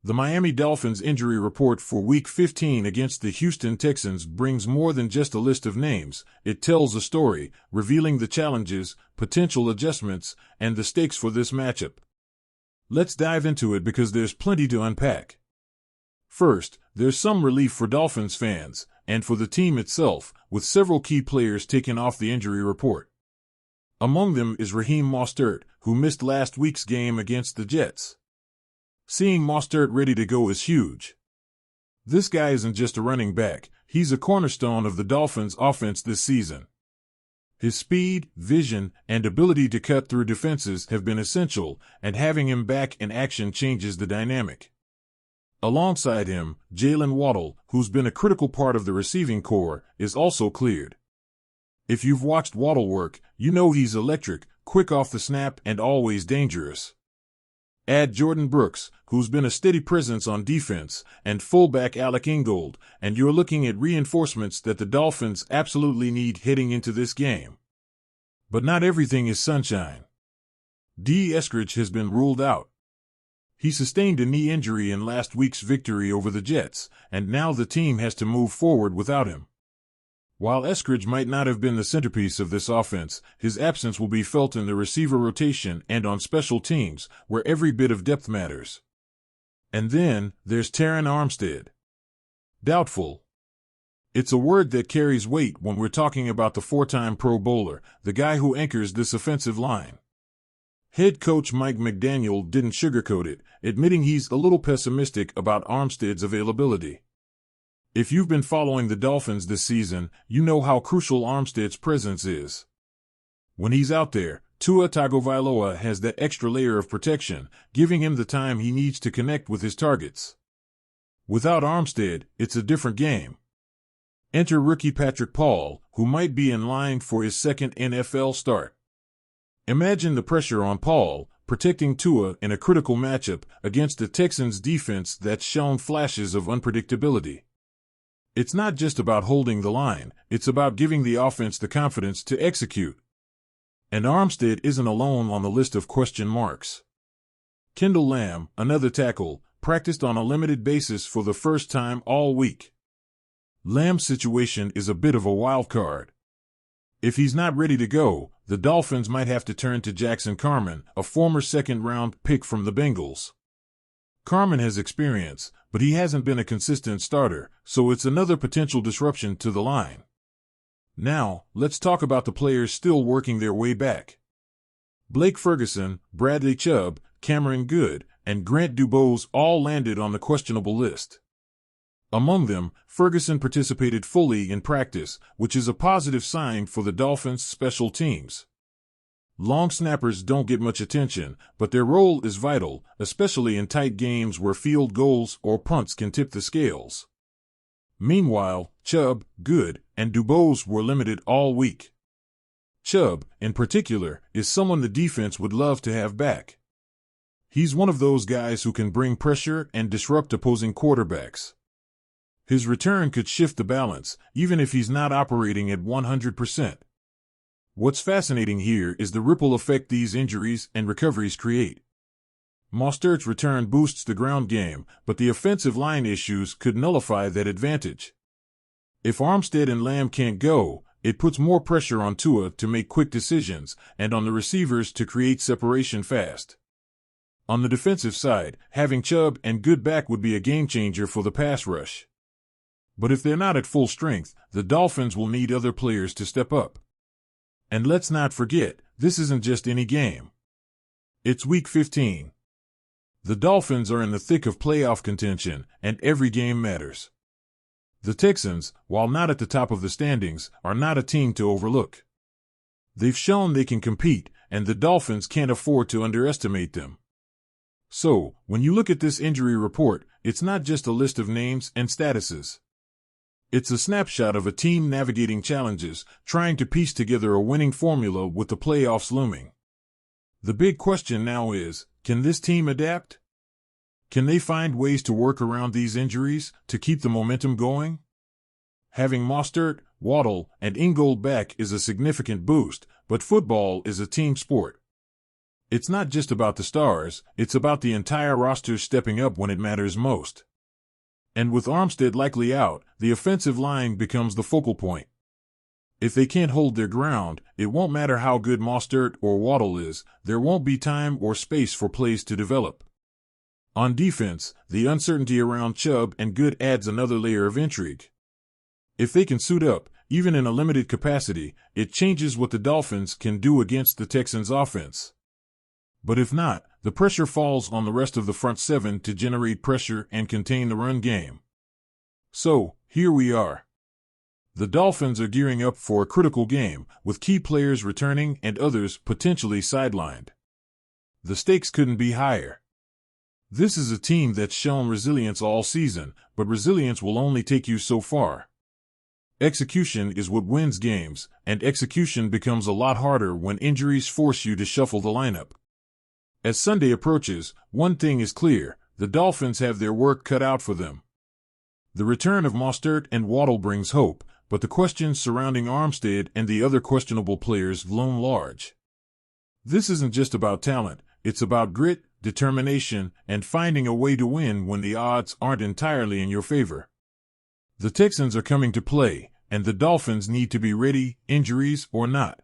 The Miami Dolphins injury report for Week 15 against the Houston Texans brings more than just a list of names. It tells a story, revealing the challenges, potential adjustments, and the stakes for this matchup. Let's dive into it because there's plenty to unpack. First, there's some relief for Dolphins fans, and for the team itself, with several key players taken off the injury report. Among them is Raheem Mostert, who missed last week's game against the Jets. Seeing Mostert ready to go is huge. This guy isn't just a running back, he's a cornerstone of the Dolphins' offense this season. His speed, vision, and ability to cut through defenses have been essential, and having him back in action changes the dynamic. Alongside him, Jalen Waddle, who's been a critical part of the receiving corps, is also cleared. If you've watched Waddle work, you know he's electric, quick off the snap, and always dangerous. Add Jordan Brooks, who's been a steady presence on defense, and fullback Alec Ingold, and you're looking at reinforcements that the Dolphins absolutely need heading into this game. But not everything is sunshine. D. Eskridge has been ruled out. He sustained a knee injury in last week's victory over the Jets, and now the team has to move forward without him. While Eskridge might not have been the centerpiece of this offense, his absence will be felt in the receiver rotation and on special teams, where every bit of depth matters. And then, there's Terron Armstead. Doubtful. It's a word that carries weight when we're talking about the four-time Pro Bowler, the guy who anchors this offensive line. Head coach Mike McDaniel didn't sugarcoat it, admitting he's a little pessimistic about Armstead's availability. If you've been following the Dolphins this season, you know how crucial Armstead's presence is. When he's out there, Tua Tagovailoa has that extra layer of protection, giving him the time he needs to connect with his targets. Without Armstead, it's a different game. Enter rookie Patrick Paul, who might be in line for his second NFL start. Imagine the pressure on Paul, protecting Tua in a critical matchup against the Texans' defense that's shown flashes of unpredictability. It's not just about holding the line, it's about giving the offense the confidence to execute. And Armstead isn't alone on the list of question marks. Kendall Lamb, another tackle, practiced on a limited basis for the first time all week. Lamb's situation is a bit of a wild card. If he's not ready to go, the Dolphins might have to turn to Jackson Carman, a former second-round pick from the Bengals. Carman has experience, but he hasn't been a consistent starter, so it's another potential disruption to the line. Now, let's talk about the players still working their way back. Blake Ferguson, Bradley Chubb, Cameron Goode, and Grant Dubose all landed on the questionable list. Among them, Ferguson participated fully in practice, which is a positive sign for the Dolphins' special teams. Long snappers don't get much attention, but their role is vital, especially in tight games where field goals or punts can tip the scales. Meanwhile, Chubb, Goode, and Dubose were limited all week. Chubb, in particular, is someone the defense would love to have back. He's one of those guys who can bring pressure and disrupt opposing quarterbacks. His return could shift the balance, even if he's not operating at 100%. What's fascinating here is the ripple effect these injuries and recoveries create. Mostert's return boosts the ground game, but the offensive line issues could nullify that advantage. If Armstead and Lamb can't go, it puts more pressure on Tua to make quick decisions and on the receivers to create separation fast. On the defensive side, having Chubb and Goode back would be a game-changer for the pass rush. But if they're not at full strength, the Dolphins will need other players to step up. And let's not forget, this isn't just any game. It's Week 15. The Dolphins are in the thick of playoff contention, and every game matters. The Texans, while not at the top of the standings, are not a team to overlook. They've shown they can compete, and the Dolphins can't afford to underestimate them. So, when you look at this injury report, it's not just a list of names and statuses. It's a snapshot of a team navigating challenges, trying to piece together a winning formula with the playoffs looming. The big question now is, can this team adapt? Can they find ways to work around these injuries, to keep the momentum going? Having Mostert, Waddle, and Ingold back is a significant boost, but football is a team sport. It's not just about the stars, it's about the entire roster stepping up when it matters most. And with Armstead likely out, the offensive line becomes the focal point. If they can't hold their ground, it won't matter how good Mostert or Waddle is, there won't be time or space for plays to develop. On defense, the uncertainty around Chubb and Good adds another layer of intrigue. If they can suit up, even in a limited capacity, it changes what the Dolphins can do against the Texans' offense. But if not, the pressure falls on the rest of the front seven to generate pressure and contain the run game. So, here we are. The Dolphins are gearing up for a critical game, with key players returning and others potentially sidelined. The stakes couldn't be higher. This is a team that's shown resilience all season, but resilience will only take you so far. Execution is what wins games, and execution becomes a lot harder when injuries force you to shuffle the lineup. As Sunday approaches, one thing is clear: the Dolphins have their work cut out for them. The return of Mostert and Waddle brings hope, but the questions surrounding Armstead and the other questionable players loom large. This isn't just about talent, it's about grit, determination, and finding a way to win when the odds aren't entirely in your favor. The Texans are coming to play, and the Dolphins need to be ready, injuries or not.